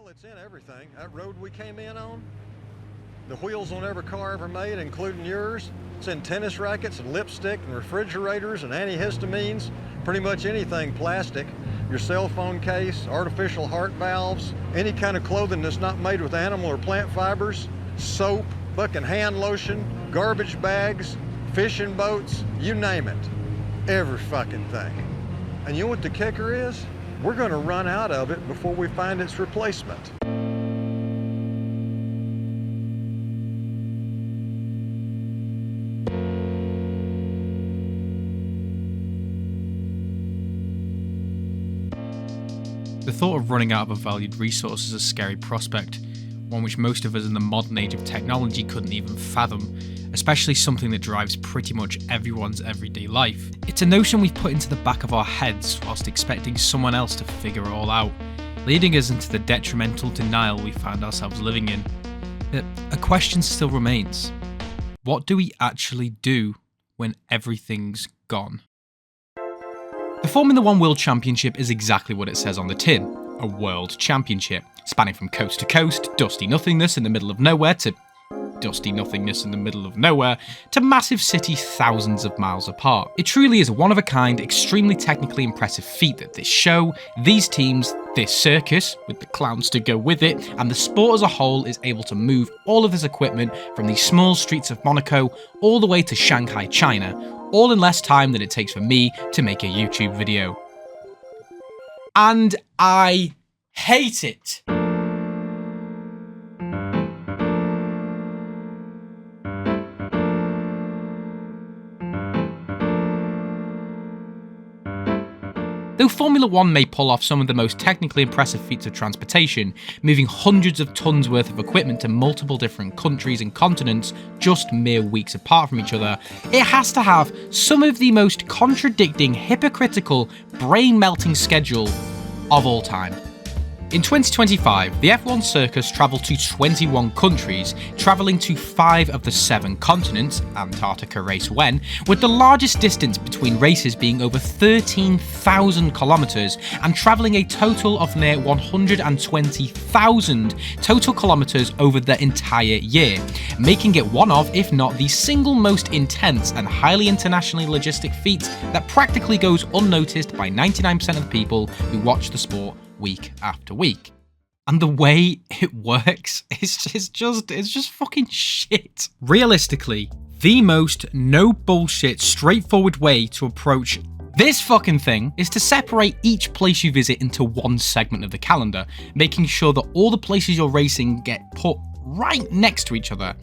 it's in everything. That road we came in on, the wheels on every car ever made, including yours. It's in tennis rackets and lipstick and refrigerators and antihistamines, pretty much anything plastic. Your cell phone case, artificial heart valves, any kind of clothing that's not made with animal or plant fibers, soap, fucking hand lotion, garbage bags, fishing boats, you name it. Every fucking thing. And you know what the kicker is? We're gonna run out of it before we find its replacement. The thought of running out of a valued resource is a scary prospect, one which most of us in the modern age of technology couldn't even fathom, especially something that drives pretty much everyone's everyday life. It's a notion we've put into the back of our heads whilst expecting someone else to figure it all out, leading us into the detrimental denial we find ourselves living in. But a question still remains. What do we actually do when everything's gone? The Formula One World Championship is exactly what it says on the tin, a world championship, spanning from coast to coast, dusty nothingness in the middle of nowhere to dusty nothingness in the middle of nowhere, to massive cities thousands of miles apart. It truly is a one-of-a-kind, extremely technically impressive feat that this show, these teams, this circus, with the clowns to go with it, and the sport as a whole is able to move all of this equipment from the small streets of Monaco all the way to Shanghai, China, all in less time than it takes for me to make a YouTube video. And I hate it. Though Formula One may pull off some of the most technically impressive feats of transportation, moving hundreds of tons worth of equipment to multiple different countries and continents just mere weeks apart from each other, it has to have some of the most contradicting, hypocritical, brain-melting schedule of all time. In 2025, the F1 circus travelled to 21 countries, travelling to 5 of the 7 continents, Antarctica race when, with the largest distance between races being over 13,000 kilometres and travelling a total of near 120,000 total kilometres over the entire year, making it one of, if not the single most intense and highly internationally logistic feat that practically goes unnoticed by 99% of the people who watch the sport week after week. And the way it works is just fucking shit. Realistically, the most no bullshit, straightforward way to approach this fucking thing is to separate each place you visit into one segment of the calendar, making sure that all the places you're racing get put right next to each other.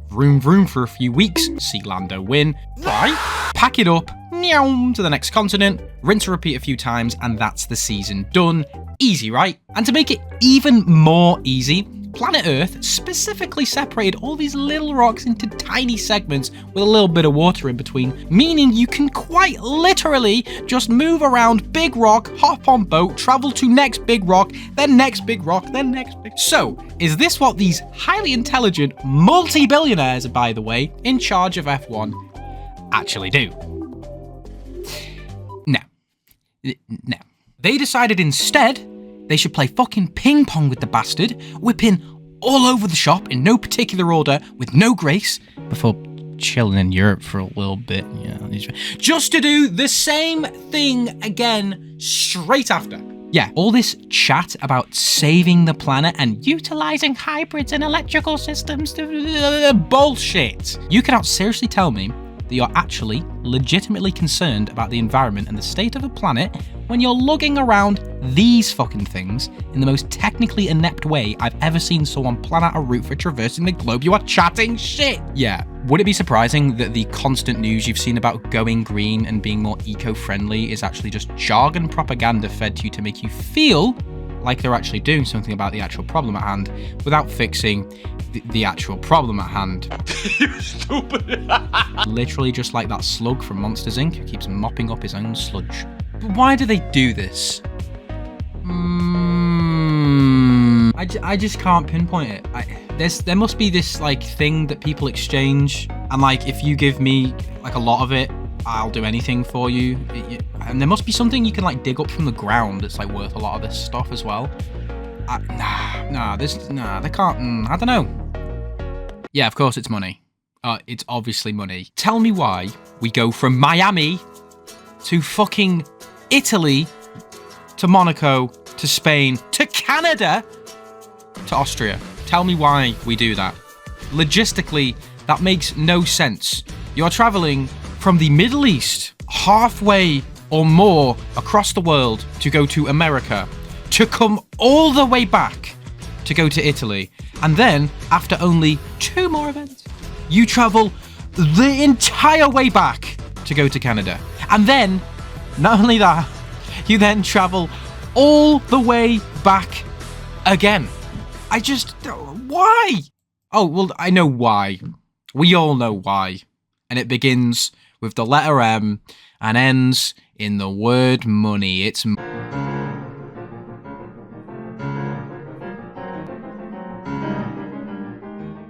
Vroom vroom for a few weeks, see Lando win, right? Pack it up, meow, to the next continent, rinse and repeat a few times, and that's the season done. Easy, right? And to make it even more easy, planet Earth specifically separated all these little rocks into tiny segments with a little bit of water in between, meaning you can quite literally just move around big rock, hop on boat, travel to next big rock, then next big rock, then next big... So, is this what these highly intelligent multi-billionaires, by the way, in charge of F1 actually do? No. They decided instead they should play fucking ping pong with the bastard, whipping all over the shop in no particular order with no grace before chilling in Europe for a little bit, just to do the same thing again straight after. Yeah, all this chat about saving the planet and utilizing hybrids and electrical systems to bullshit. You cannot seriously tell me that you're actually legitimately concerned about the environment and the state of the planet when you're lugging around these fucking things in the most technically inept way I've ever seen someone plan out a route for traversing the globe. You are chatting shit! Yeah, would it be surprising that the constant news you've seen about going green and being more eco-friendly is actually just jargon propaganda fed to you to make you feel like they're actually doing something about the actual problem at hand without fixing the actual problem at hand? You stupid! Literally just like that slug from Monsters Inc. who keeps mopping up his own sludge. But why do they do this? I just can't pinpoint it. There must be this like thing that people exchange, and like if you give me like a lot of it, I'll do anything for you. And there must be something you can like dig up from the ground that's like worth a lot of this stuff as well. They can't, I don't know. Yeah, of course it's money. It's obviously money. Tell me why we go from Miami to fucking Italy to Monaco to Spain to Canada to Austria. Tell me why we do that. Logistically, that makes no sense. You're traveling from the Middle East, halfway or more across the world to go to America, to come all the way back to go to Italy. And then, after only 2 more events, you travel the entire way back to go to Canada. And then, not only that, you then travel all the way back again. Why? Oh, well, I know why. We all know why. And it begins with the letter M and ends in the word money. It's...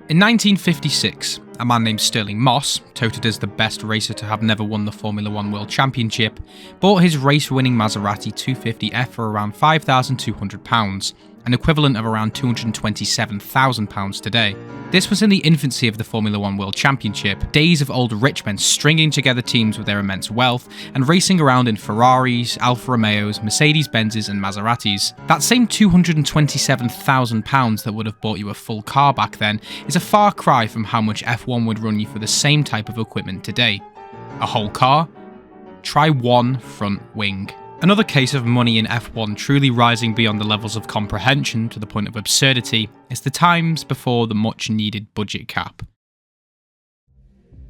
In 1956, a man named Stirling Moss, touted as the best racer to have never won the Formula One World Championship, bought his race-winning Maserati 250F for around £5,200, an equivalent of around £227,000 today. This was in the infancy of the Formula One World Championship, days of old rich men stringing together teams with their immense wealth and racing around in Ferraris, Alfa Romeos, Mercedes-Benzes and Maseratis. That same £227,000 that would have bought you a full car back then is a far cry from how much F1 would run you for the same type of equipment today. A whole car? Try one front wing. Another case of money in F1 truly rising beyond the levels of comprehension to the point of absurdity is the times before the much-needed budget cap.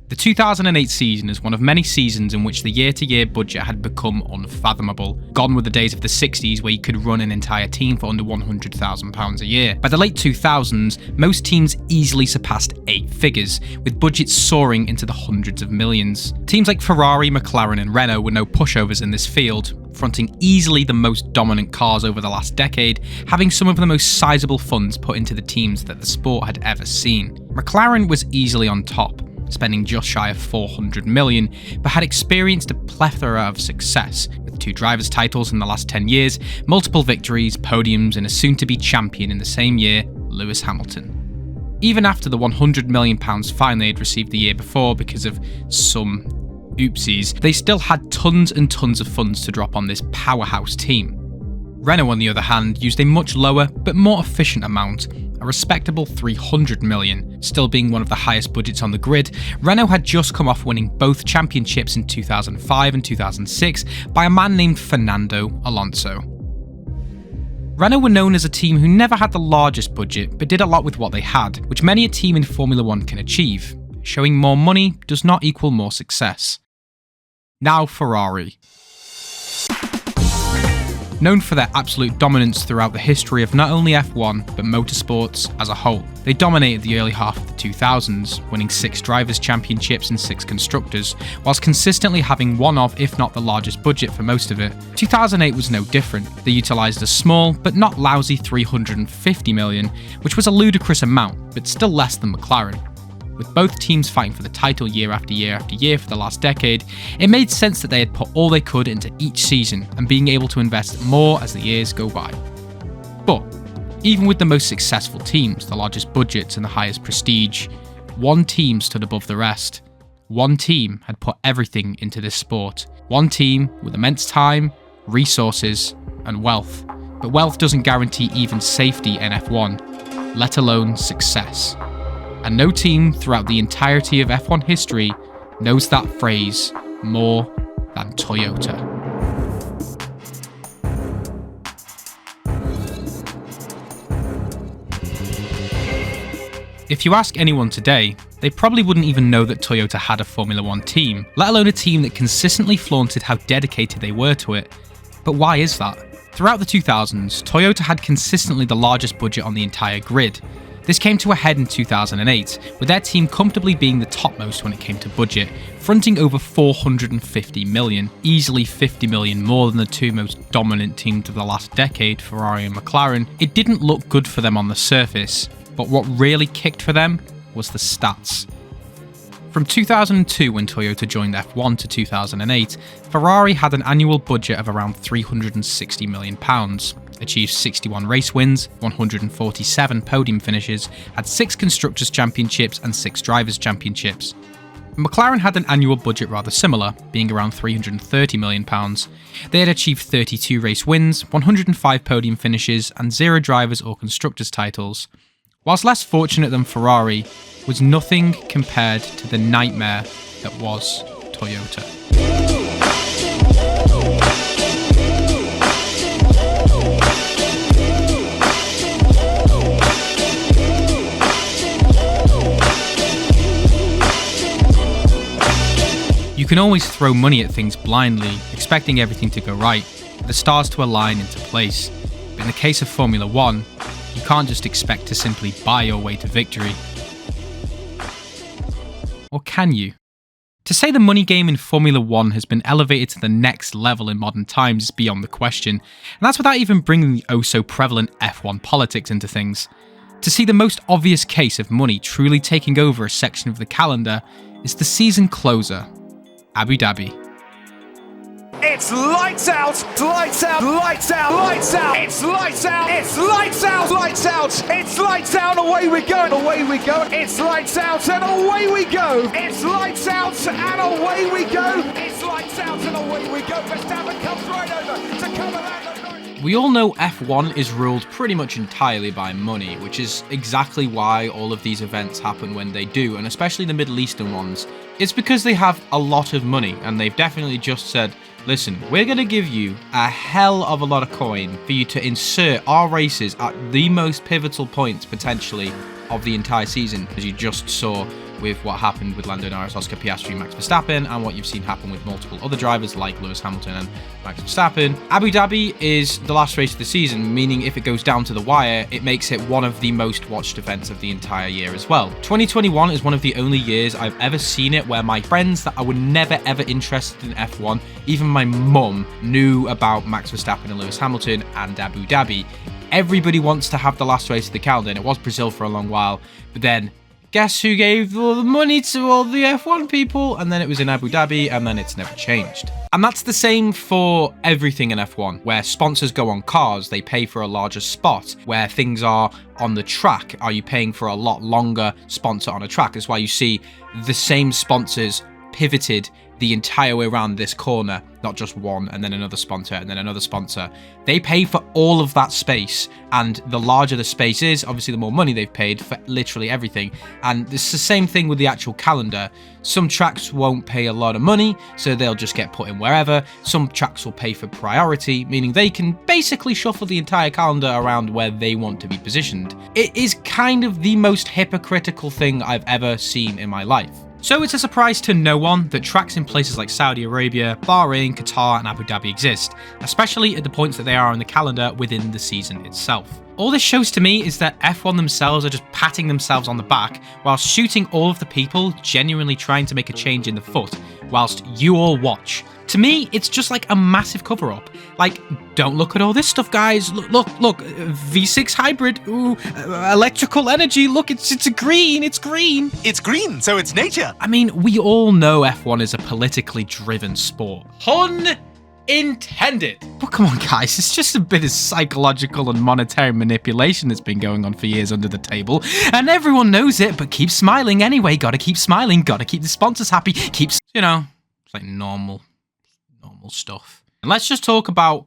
The 2008 season is one of many seasons in which the year-to-year budget had become unfathomable. Gone were the days of the 60s where you could run an entire team for under £100,000 a year. By the late 2000s, most teams easily surpassed 8 figures, with budgets soaring into the hundreds of millions. Teams like Ferrari, McLaren and Renault were no pushovers in this field, fronting easily the most dominant cars over the last decade, having some of the most sizable funds put into the teams that the sport had ever seen. McLaren was easily on top, spending just shy of $400 million, but had experienced a plethora of success, with 2 drivers' titles in the last 10 years, multiple victories, podiums, and a soon-to-be champion in the same year, Lewis Hamilton. Even after the £100 million fine they had received the year before because of some oopsies, they still had tons and tons of funds to drop on this powerhouse team. Renault, on the other hand, used a much lower but more efficient amount, a respectable $300 million. Still being one of the highest budgets on the grid, Renault had just come off winning both championships in 2005 and 2006 by a man named Fernando Alonso. Renault were known as a team who never had the largest budget, but did a lot with what they had, which many a team in Formula One can achieve. Showing more money does not equal more success. Now Ferrari. Known for their absolute dominance throughout the history of not only F1, but motorsports as a whole. They dominated the early half of the 2000s, winning 6 drivers' championships and 6 constructors, whilst consistently having one of, if not the largest budget for most of it. 2008 was no different. They utilised a small, but not lousy $350 million, which was a ludicrous amount, but still less than McLaren. With both teams fighting for the title year after year after year for the last decade, it made sense that they had put all they could into each season and being able to invest more as the years go by. But, even with the most successful teams, the largest budgets and the highest prestige, one team stood above the rest. One team had put everything into this sport. One team with immense time, resources, and wealth. But wealth doesn't guarantee even safety in F1, let alone success. And no team throughout the entirety of F1 history knows that phrase more than Toyota. If you ask anyone today, they probably wouldn't even know that Toyota had a Formula One team, let alone a team that consistently flaunted how dedicated they were to it. But why is that? Throughout the 2000s, Toyota had consistently the largest budget on the entire grid. This came to a head in 2008, with their team comfortably being the topmost when it came to budget, fronting over $450 million, easily $50 million more than the 2 most dominant teams of the last decade, Ferrari and McLaren. It didn't look good for them on the surface, but what really kicked for them was the stats. From 2002, when Toyota joined F1, to 2008, Ferrari had an annual budget of around £360 million, achieved 61 race wins, 147 podium finishes, had 6 Constructors' Championships and 6 Drivers' Championships. McLaren had an annual budget rather similar, being around £330 million. They had achieved 32 race wins, 105 podium finishes, and 0 drivers or constructors titles. Whilst less fortunate than Ferrari, was nothing compared to the nightmare that was Toyota. You can always throw money at things blindly, expecting everything to go right, the stars to align into place. But in the case of Formula 1, you can't just expect to simply buy your way to victory. Or can you? To say the money game in Formula 1 has been elevated to the next level in modern times is beyond the question, and that's without even bringing the oh-so-prevalent F1 politics into things. To see the most obvious case of money truly taking over a section of the calendar is the season closer, Abu Dhabi. It's lights out, lights out, lights out, lights out. It's lights out, it's lights out, lights out. It's lights out, away we go, away we go. It's lights out and away we go. It's lights out and away we go. It's lights out and away we go. Verstappen comes right over to cover that. We all know F1 is ruled pretty much entirely by money, which is exactly why all of these events happen when they do, and especially the Middle Eastern ones. It's because they have a lot of money, and they've definitely just said, listen, we're going to give you a hell of a lot of coin for you to insert our races at the most pivotal points, potentially, of the entire season, as you just saw with what happened with Lando Norris, Oscar Piastri, Max Verstappen, and what you've seen happen with multiple other drivers like Lewis Hamilton and Max Verstappen. Abu Dhabi is the last race of the season, meaning if it goes down to the wire, it makes it one of the most watched events of the entire year as well. 2021 is one of the only years I've ever seen it where my friends that I were never ever interested in F1, even my mum, knew about Max Verstappen and Lewis Hamilton and Abu Dhabi. Everybody wants to have the last race of the calendar, and it was Brazil for a long while, but then guess who gave all the money to all the F1 people? And then it was in Abu Dhabi, and then it's never changed. And that's the same for everything in F1, where sponsors go on cars, they pay for a larger spot. Where things are on the track, are you paying for a lot longer sponsor on a track? That's why you see the same sponsors pivoted the entire way around this corner, not just one and then another sponsor and then another sponsor. They pay for all of that space, and the larger the space is, obviously the more money they've paid for literally everything. And it's the same thing with the actual calendar. Some tracks won't pay a lot of money, so they'll just get put in wherever. Some tracks will pay for priority, meaning they can basically shuffle the entire calendar around where they want to be positioned. It is kind of the most hypocritical thing I've ever seen in my life. So it's a surprise to no one that tracks in places like Saudi Arabia, Bahrain, Qatar and Abu Dhabi exist, especially at the points that they are on the calendar within the season itself. All this shows to me is that F1 themselves are just patting themselves on the back whilst shooting all of the people genuinely trying to make a change in the foot, whilst you all watch. To me, it's just like a massive cover-up. Like, don't look at all this stuff, guys. Look, V6 hybrid. Ooh, electrical energy. Look, it's green. It's green. It's green, so it's nature. I mean, we all know F1 is a politically driven sport. Pun intended. But come on, guys, it's just a bit of psychological and monetary manipulation that's been going on for years under the table, and everyone knows it, but keep smiling anyway. Gotta keep smiling. Gotta keep the sponsors happy. It's like normal stuff. And let's just talk about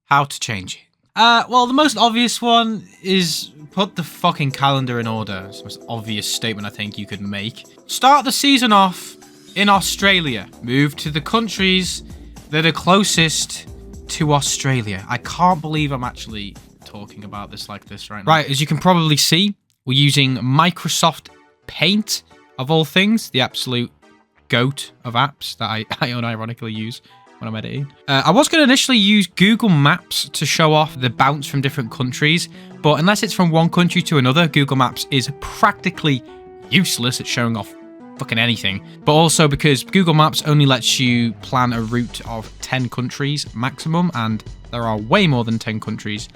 how to change it. Well, the most obvious one is put the fucking calendar in order. It's the most obvious statement I think you could make. Start the season off in Australia. Move to the countries that are closest to Australia. I can't believe I'm actually talking about this like this right now. Right, as you can probably see, we're using Microsoft Paint, of all things, the absolute goat of apps that I unironically use when I'm editing. I was going to initially use Google Maps to show off the bounce from different countries, but unless it's from one country to another, Google Maps is practically useless at showing off fucking anything. But also because Google Maps only lets you plan a route of 10 countries maximum, and there are way more than 10 countries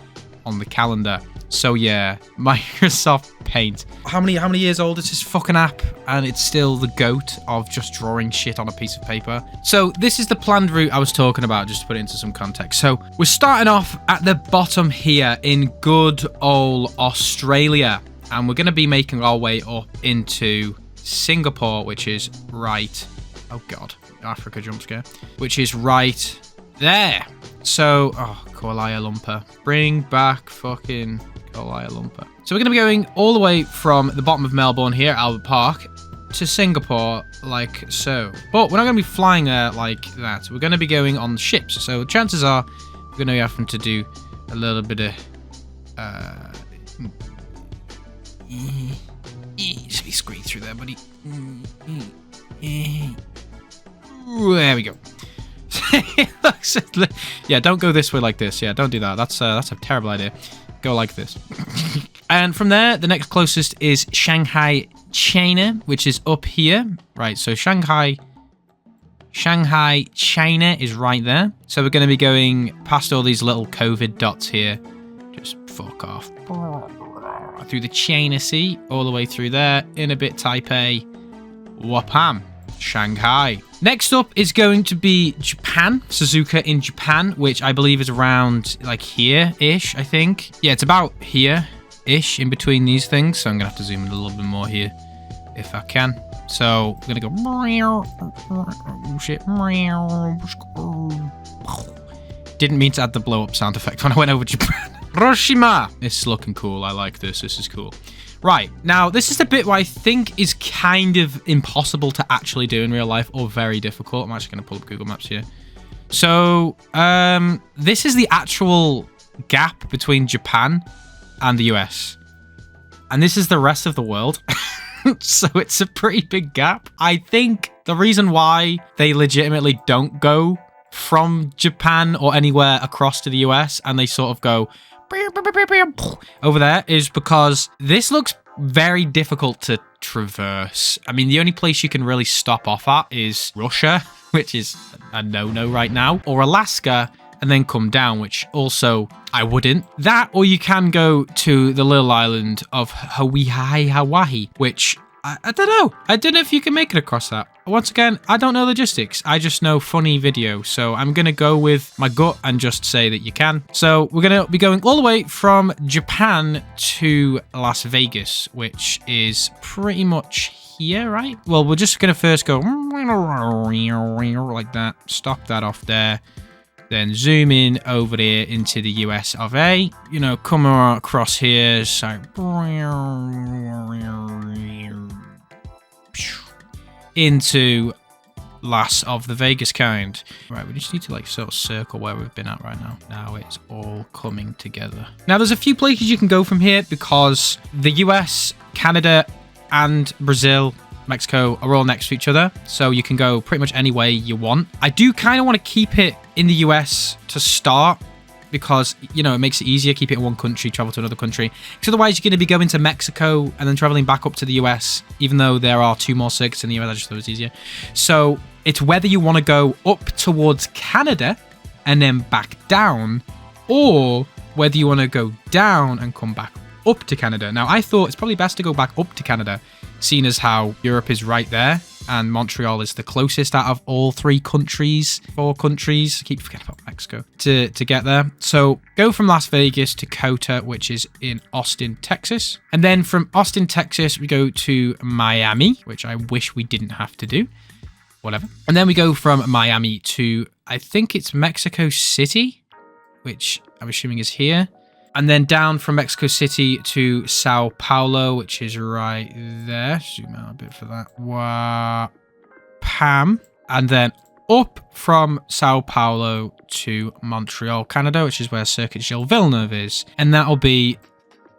on the calendar. So yeah, Microsoft Paint. How many years old is this fucking app? And it's still the goat of just drawing shit on a piece of paper. So this is the planned route I was talking about, just to put it into some context. So we're starting off at the bottom here in good old Australia. And we're going to be making our way up into Singapore, which is right... Oh, God. Africa jump scare. Which is right there. So... Oh, Kuala Lumpur. Bring back fucking Kuala Lumpur. So we're going to be going all the way from the bottom of Melbourne here, Albert Park, to Singapore, like so. But we're not going to be flying there like that. We're going to be going on ships. So chances are we're going to be having to do a little bit of... Just be squeezed through there, buddy. There we go. Yeah, don't go this way like this. Yeah, don't do that. That's a terrible idea. Go like this. And from there, the next closest is Shanghai, China, which is up here. Right, so Shanghai, China is right there. So we're going to be going past all these little COVID dots here. Just fuck off. Through the China Sea, all the way through there, in a bit Taipei, Wapam, Shanghai. Next up is going to be Japan, Suzuka in Japan, which I believe is around like here-ish, I think. Yeah, it's about here-ish in between these things, so I'm going to have to zoom in a little bit more here if I can. So we're going to go... Oh, shit. Didn't mean to add the blow-up sound effect when I went over Japan. Hiroshima! This is looking cool. I like this. This is cool. Right. Now, this is the bit where I think is kind of impossible to actually do in real life or very difficult. I'm actually going to pull up Google Maps here. So, this is the actual gap between Japan and the US. And this is the rest of the world. So it's a pretty big gap. I think the reason why they legitimately don't go from Japan or anywhere across to the US and they sort of go over there is because this looks very difficult to traverse. I mean, the only place you can really stop off at is Russia, which is a no-no right now, or Alaska, and then come down, which also I wouldn't. That, or you can go to the little island of Hawaii, which I don't know. I don't know if you can make it across that. Once again, I don't know logistics. I just know funny video. So I'm going to go with my gut and just say that you can. So we're going to be going all the way from Japan to Las Vegas, which is pretty much here, right? Well, we're just going to first go like that. Stop that off there. Then zoom in over there into the US of A. You know, come across here. So into Las of the Vegas kind. Right, we just need to like sort of circle where we've been at right now. Now it's all coming together. Now there's a few places you can go from here because the US, Canada, and Brazil, Mexico are all next to each other. So you can go pretty much any way you want. I do kind of want to keep it in the US to start because, you know, it makes it easier. Keep it in one country, travel to another country. Because otherwise you're going to be going to Mexico and then traveling back up to the US, even though there are 2 more circuits in the US. I just thought it was easier. So it's whether you want to go up towards Canada and then back down, or whether you want to go down and come back up to Canada. Now, I thought it's probably best to go back up to Canada, seeing as how Europe is right there and Montreal is the closest out of all 4 countries. I keep forgetting about Mexico to get there. So go from Las Vegas to COTA, which is in Austin, Texas. And then from Austin, Texas, we go to Miami, which I wish we didn't have to do. Whatever. And then we go from Miami to, I think it's Mexico City, which I'm assuming is here. And then down from Mexico City to Sao Paulo, which is right there. Zoom out a bit for that. Pam. And then up from Sao Paulo to Montreal, Canada, which is where Circuit Gilles Villeneuve is. And that'll be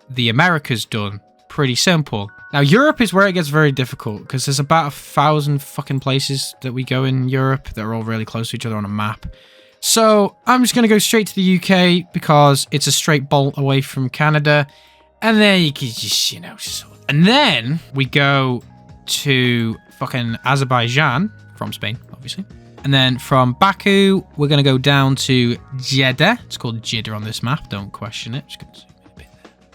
the Americas done. Pretty simple. Now, Europe is where it gets very difficult because there's about 1,000 fucking places that we go in Europe that are all really close to each other on a map. So I'm just going to go straight to the UK because it's a straight bolt away from Canada. And then you can just, you know, and then we go to fucking Azerbaijan from Spain, obviously. And then from Baku, we're going to go down to Jeddah. It's called Jeddah on this map. Don't question it. Just going to zoom in a bit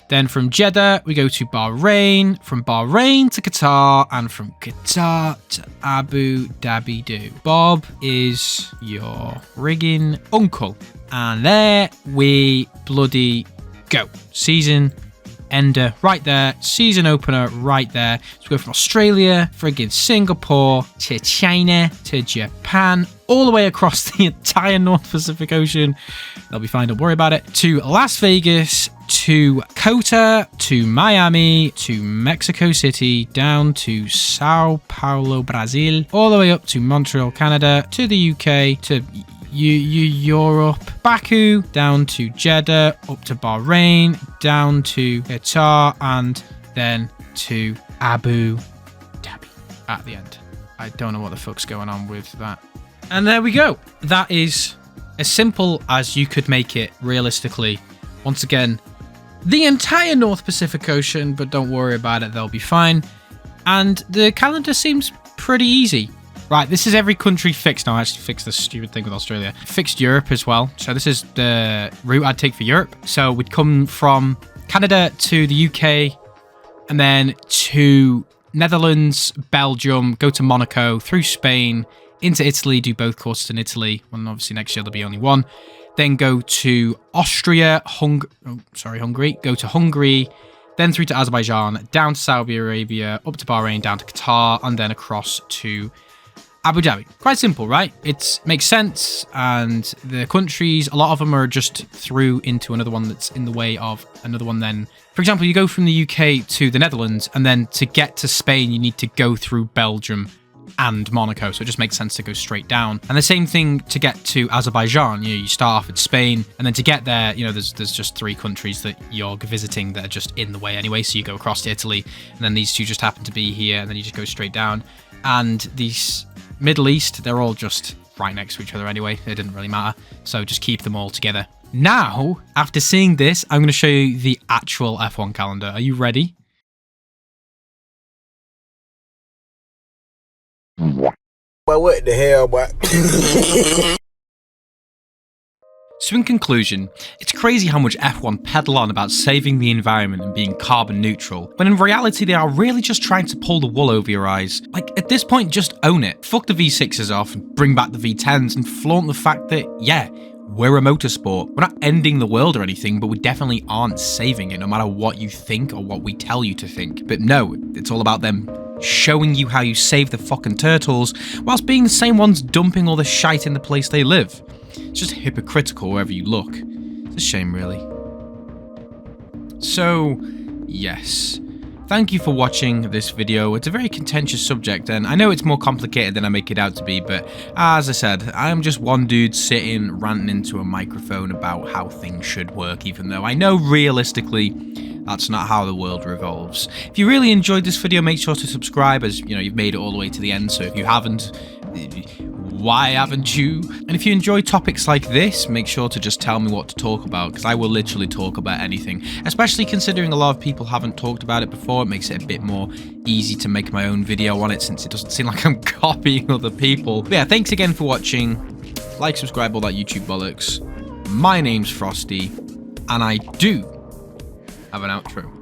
there. Then from Jeddah, we go to Bahrain, from Bahrain to Qatar, and from Qatar to Abu Dhabi do. Bob is your rigging uncle. And there we bloody go. Season ender right there. Season opener right there. So we go from Australia, friggin' Singapore, to China, to Japan, all the way across the entire North Pacific Ocean. They'll be fine, don't worry about it. To Las Vegas, to Kota, to Miami, to Mexico City, down to Sao Paulo, Brazil, all the way up to Montreal, Canada, to the UK, to Europe, Baku, down to Jeddah, up to Bahrain, down to Qatar, and then to Abu Dhabi at the end. I don't know what the fuck's going on with that. And there we go. That is as simple as you could make it realistically. Once again, the entire North Pacific Ocean, but don't worry about it, they'll be fine. And the calendar seems pretty easy. Right, this is every country fixed. No, I actually fixed this stupid thing with Australia. Fixed Europe as well. So this is the route I'd take for Europe. So we'd come from Canada to the UK, and then to Netherlands, Belgium, go to Monaco, through Spain, into Italy, do both courses in Italy. Well, obviously next year there'll be only one. Then go to Austria, Hungary. Go to Hungary, then through to Azerbaijan, down to Saudi Arabia, up to Bahrain, down to Qatar, and then across to Abu Dhabi. Quite simple, right? It makes sense, and the countries, a lot of them are just through into another one that's in the way of another one then. For example, you go from the UK to the Netherlands, and then to get to Spain, you need to go through Belgium and Monaco, so it just makes sense to go straight down. And the same thing to get to Azerbaijan. You start off at Spain, and then to get there, there's just 3 countries that you're visiting that are just in the way anyway, so you go across to Italy, and then these 2 just happen to be here, and then you just go straight down. And these Middle East, they're all just right next to each other anyway. It didn't really matter. So just keep them all together. Now, after seeing this, I'm going to show you the actual F1 calendar. Are you ready? But what the hell, boy? So in conclusion, it's crazy how much F1 peddle on about saving the environment and being carbon neutral, when in reality they are really just trying to pull the wool over your eyes. Like, at this point, just own it. Fuck the V6s off and bring back the V10s and flaunt the fact that, yeah, we're a motorsport. We're not ending the world or anything, but we definitely aren't saving it, no matter what you think or what we tell you to think. But no, it's all about them showing you how you save the fucking turtles, whilst being the same ones dumping all the shite in the place they live. It's just hypocritical wherever you look. It's a shame, really. So, yes. Thank you for watching this video. It's a very contentious subject, and I know it's more complicated than I make it out to be, but as I said, I'm just one dude sitting ranting into a microphone about how things should work, even though I know realistically that's not how the world revolves. If you really enjoyed this video, make sure to subscribe, as you've made it all the way to the end, so if you haven't, why haven't you? And if you enjoy topics like this, make sure to just tell me what to talk about, because I will literally talk about anything, especially considering a lot of people haven't talked about it before. It makes it a bit more easy to make my own video on it, since it doesn't seem like I'm copying other people. But yeah, thanks again for watching. Like, subscribe, all that YouTube bollocks. My name's Frosty, and I do have an outro.